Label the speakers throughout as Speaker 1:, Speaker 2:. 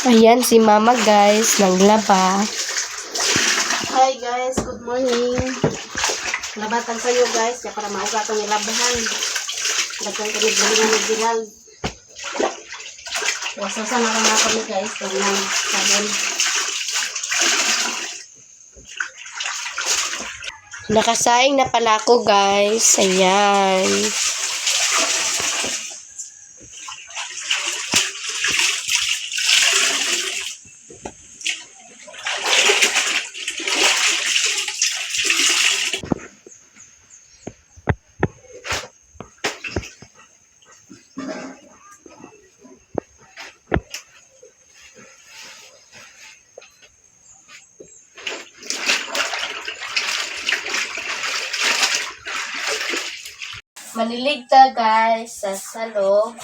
Speaker 1: Ayan si Mama guys, naglaba.
Speaker 2: Hi guys, good morning. Labatan kayo guys, ya para mauga itong ilabahan. Lagyan kami galingan ni Bilal. Wasasan na lang kami guys, itong sabon.
Speaker 1: Nakasaing na pala ako guys. Ayan. Maliligta guys sa salog.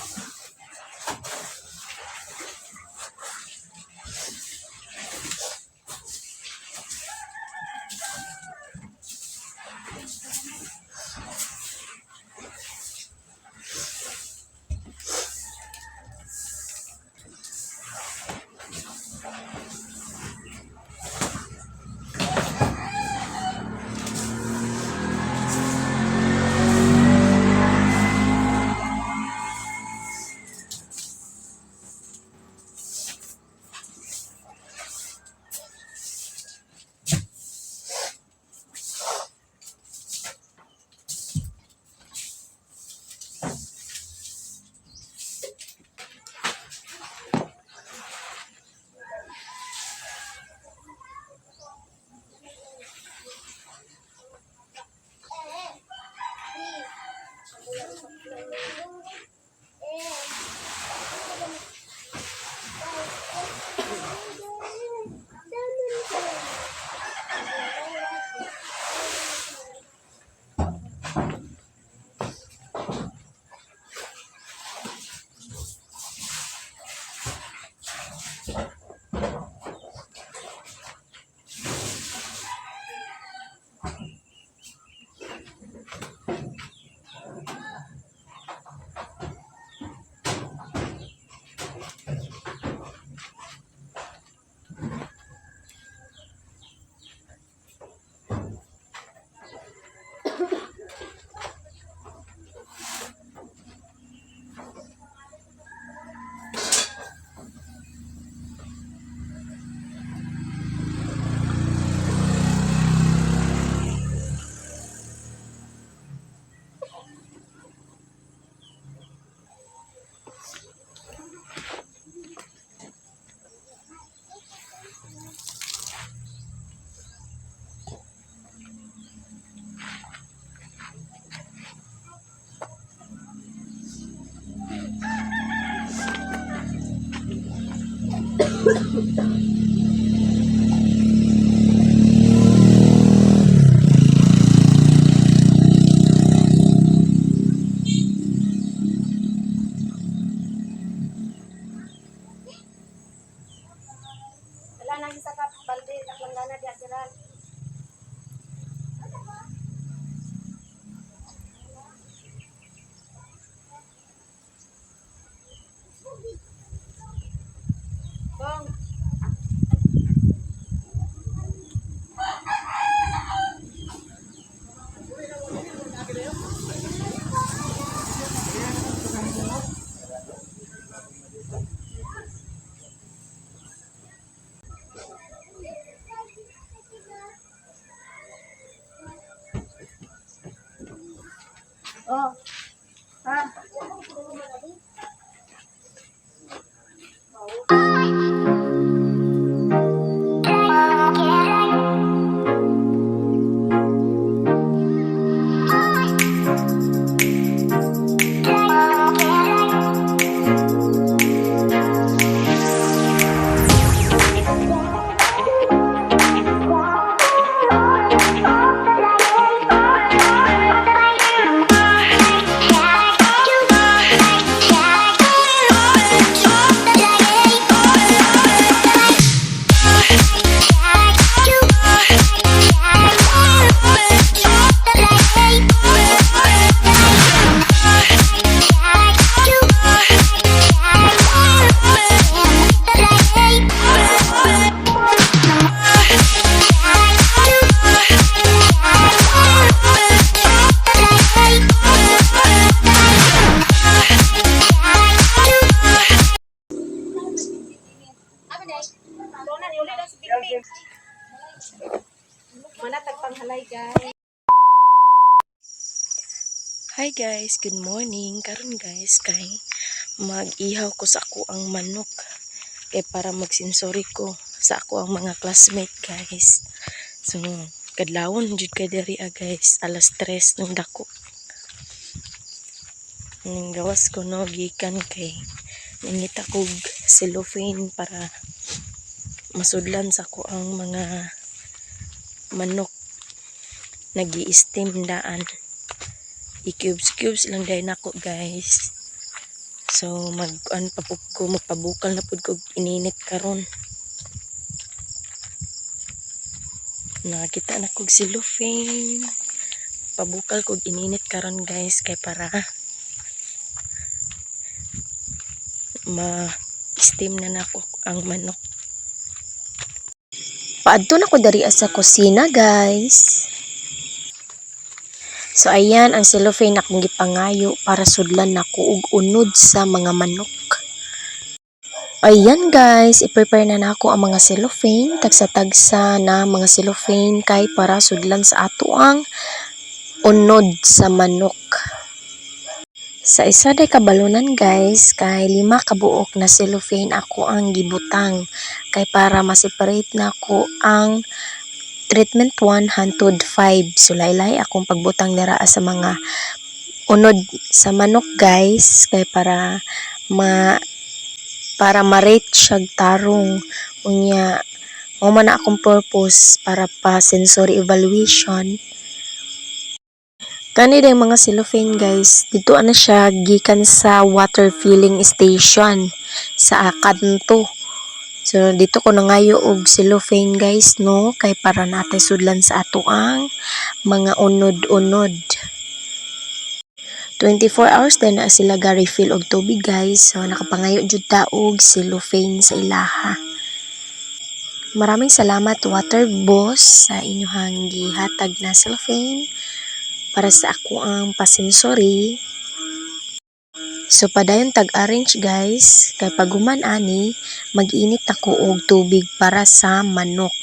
Speaker 2: Wala nang isa ka balde, taklang gana di ajaran. Bong. Oh. Ha? Manatag panghalay guys.
Speaker 1: Hi guys, good morning. Karon guys, kay mag-ihaw ko sa ako ang manok. Kay para magsinsori ko sa ako ang mga classmate guys. So, kadlawon jud kay diri guys, alas 3 ng dako. Ning gawas ko no gikan kay nangita kog cellophane para masudlan sa ko ang mga manok nagi-steam daan. I-cubes lang dahil nako guys. So magpabukal na pud ko ininit karon. Nakita na kog cellophane. Pabukal kog ininit karon guys kay para ma-steam na nako ang manok. Paadto na ko dari sa kusina guys. So ayan ang cellophane na akong gipangayo para sudlan nako og unod sa mga manok. Ayan guys, i-prepare na nako ang mga cellophane, tagsa-tagsa na mga cellophane kay para sudlan sa ato ang unod sa manok. Sa isa day kabalunan guys, kay 5 kabuok na cellophane ako ang gibutang kay para ma-separate nako ang treatment 1 hangtod 5. So laylay akong pagbutang dira sa mga unod sa manok guys kay para ma-rate siya tarong. Unya mo man na akong purpose para pa sensory evaluation. Kani day mga cellophane guys, dito ana siya gikan sa water filling station sa kanto. So dito ko nangayo og cellophane guys no kay para natay sudlan sa ato ang mga unod-unod. 24 hours din na sila ga-refill og tubig guys. So nakapangayo jud ta og cellophane sa ilaha. Maraming salamat Water Boss sa inyong gihatag na cellophane para sa ako ang pasensory. So padayon tag-arrange guys kay pag human ani mag-init ako og tubig para sa manok.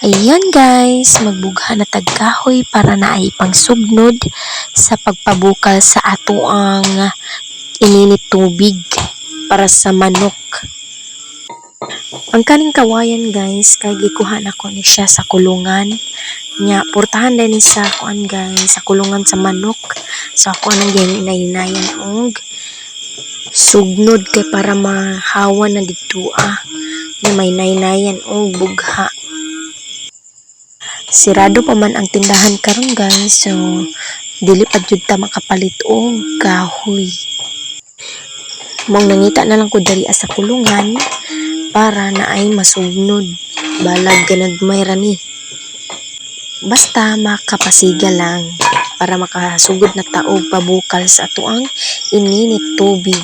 Speaker 1: Ayan guys, magbugha na tagkahoy para naay pangsugnod sa pagpabukal sa ato ang ininit tubig para sa manok. Ang kaning kawayan guys, kay gikuha na ko ni siya sa kulungan. Nya portahan din ni sa kuan guys, sa kulungan sa manok. So ako nang ginahinayan og sugnod kay para mahawa na dito na may naynayan og bugha. Sirado pa man ang tindahan karon guys, so dili pa jud ta makapalit og kahoy. Mong nangita na lang ko diri sa kulungan para naay masugnod balag ganagmay ra ni. Basta makapasiga lang para makasugod na taog pabukal sa ato ang ininit tubig.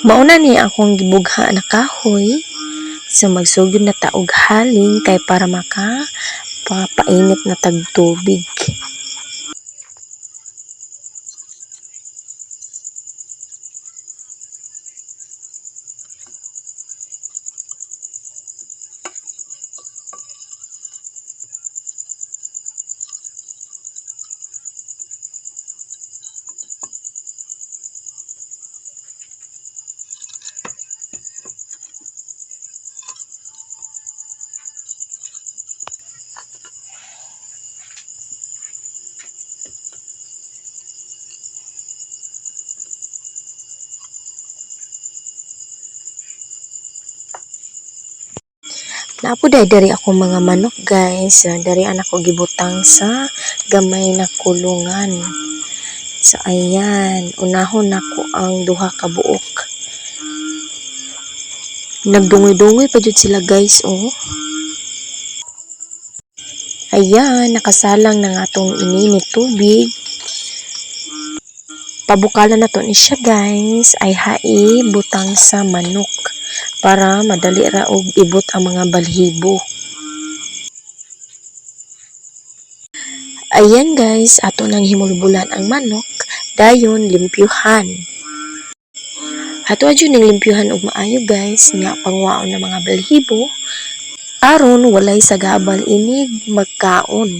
Speaker 1: Mauna ni akong gibugha na kahoy. So magsugod na taog haling kay para maka papainit na tagtubig. Napo dari ako mga manok guys. Dari anak ko gibutang sa gamay na kulungan. So ayan, unahon nako ang duha ka buok. Nagdungoy-dungoy pa jud sila guys oh. Ayan, nakasalang na nga tong ininit tubig. Pabukalan na to ni siya guys, ay hai butang sa manok para madali ra og ibot ang mga balhibo. Ayan guys, ato nang himulbulan ang manok, dayon limpyuhan. Ato adyo ning limpyuhan og maayo guys, nga pangwaon ng mga balhibo aron walay sagabal inig magkaon.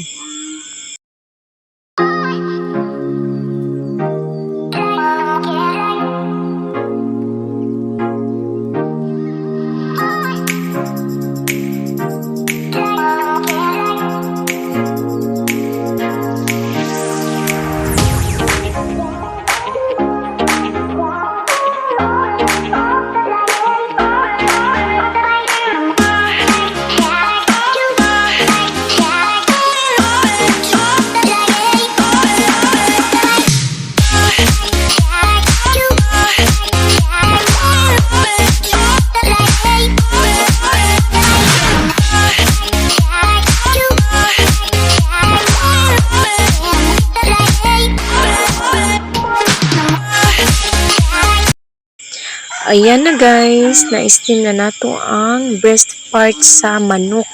Speaker 1: Ayan na guys, na-steam na nato ang breast part sa manok.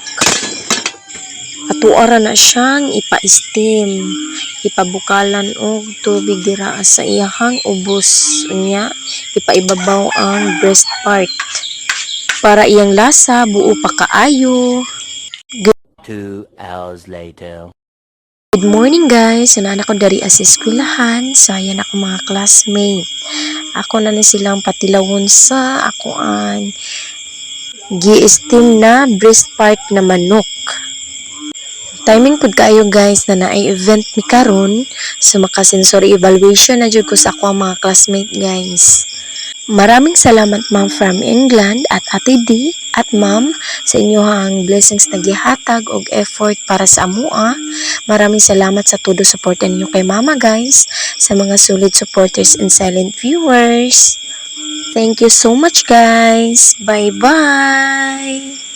Speaker 1: Atuara na siyang ipa-steam. Ipabukalan og tubig dira sa iyahang ubos niya. Ipaibabaw ang breast part. Para iyang lasa, buo pa kaayo.
Speaker 3: 2 hours later.
Speaker 1: Good morning guys, anak ko dari sa eskwelahan. So ayan ako mga classmate. Ako na ni silang patilawon sa akoan gi-steam na breast part na manok. Timing pud kayo guys na naay event mi karon, so maka-sensory evaluation na jud ko sa ako mga classmate guys. Maraming salamat ma'am from England at Ate D at ma'am sa inyohang blessings na gihatag og effort para sa amua. Maraming salamat sa todo suporta ninyo kay mama guys, sa mga solid supporters and silent viewers. Thank you so much guys. Bye bye.